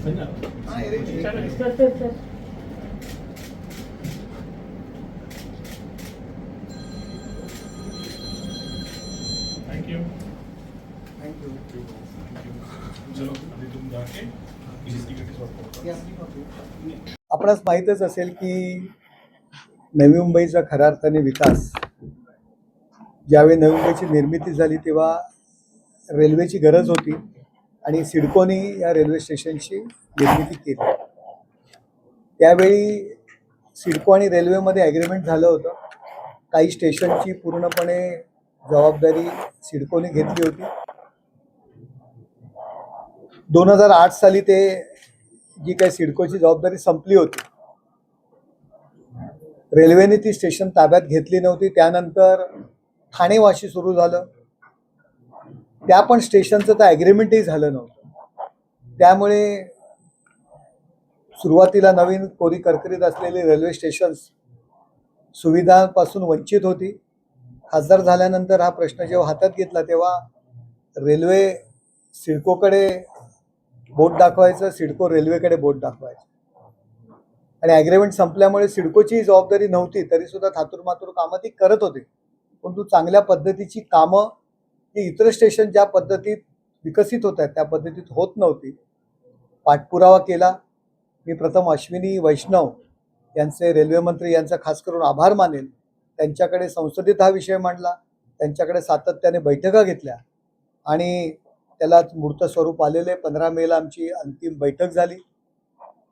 Thank you चलो अभी तुम जाके आपणास माहीतच असेल की नवी मुंबईचा खऱ्या अर्थाने विकास ज्यावेळी नवी मुंबईची निर्मिती झाली तेव्हा रेल्वेची गरज होती आणि सिडकोनी या रेल्वे स्टेशनची निर्मिती केली. त्यावेळी सिडको आणि रेल्वेमध्ये ॲग्रीमेंट झालं होतं. काही स्टेशनची पूर्णपणे जबाबदारी सिडकोने घेतली होती. 2008 साली ते जी काही सिडकोची जबाबदारी संपली होती, रेल्वेने ती स्टेशन ताब्यात घेतली नव्हती. त्यानंतर ठाणे वाशी सुरू झालं. त्या पण स्टेशनचं तर ॲग्रीमेंटही झालं नव्हतं. त्यामुळे सुरुवातीला नवीन कोरी करकरीत असलेली रेल्वे स्टेशन्स सुविधांपासून वंचित होती. खासदार झाल्यानंतर हा प्रश्न जेव्हा हातात घेतला तेव्हा रेल्वे सिडकोकडे बोट दाखवायचं, सिडको रेल्वेकडे बोट दाखवायचं. आणि ॲग्रीमेंट संपल्यामुळे सिडकोची जबाबदारी नव्हती, तरी सुद्धा थातूरमातूर कामं ती करत होते. परंतु चांगल्या पद्धतीची कामं ही इतर स्टेशन ज्या पद्धतीत विकसित होत आहेत त्या पद्धतीत होत नव्हती. पाठपुरावा केला. मी प्रथम अश्विनी वैष्णव यांचे रेल्वे मंत्री यांचा खास करून आभार मानेल. त्यांच्याकडे संसदेत हा विषय मांडला, त्यांच्याकडे सातत्याने बैठका घेतल्या आणि त्याला मूर्त स्वरूप आलेले. 15 मेला आमची अंतिम बैठक झाली.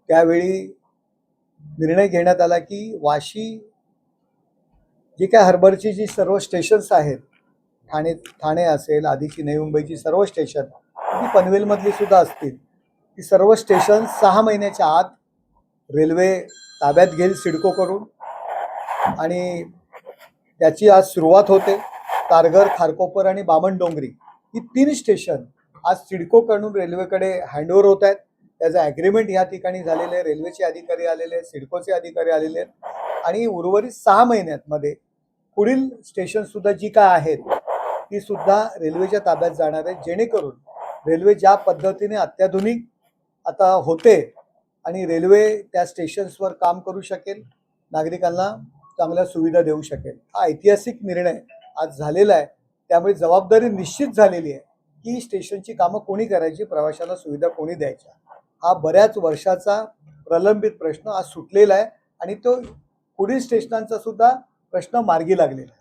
त्यावेळी निर्णय घेण्यात आला की वाशी जी काय हार्बरची जी सर्व स्टेशन्स आहेत, ठाणे असेल, आधीची नवी मुंबईची सर्व स्टेशन, ती पनवेलमधली सुद्धा असतील, ती सर्व स्टेशन 6 महिन्याच्या आत रेल्वे ताब्यात घेईल सिडकोकडून. आणि त्याची आज सुरुवात होते. तारघर, खारकोपर आणि बामणडोंगरी ही 3 स्टेशन आज सिडकोकडून रेल्वेकडे हँडओव्हर होत आहेत. त्याचं ॲग्रीमेंट या ठिकाणी झालेलं आहे. रेल्वेचे अधिकारी आलेले आहेत, सिडकोचे अधिकारी आलेले आहेत आणि उर्वरित 6 महिन्यामध्ये पुढील स्टेशनसुद्धा जी काय आहेत ती सुद्धा रेल्वेच्या ताब्यात जाणार आहे, जेणेकरून रेल्वे ज्या पद्धतीने अत्याधुनिक आता होते आणि रेल्वे त्या स्टेशन्सवर काम करू शकेल, नागरिकांना चांगल्या सुविधा देऊ शकेल. हा ऐतिहासिक निर्णय आज झालेला आहे. त्यामुळे जबाबदारी निश्चित झालेली आहे की स्टेशनची कामं कोणी करायची, प्रवाशांना सुविधा कोणी द्यायच्या. हा बऱ्याच वर्षाचा प्रलंबित प्रश्न आज सुटलेला आहे आणि तो पुढील स्टेशनांचा सुद्धा प्रश्न मार्गी लागलेला आहे.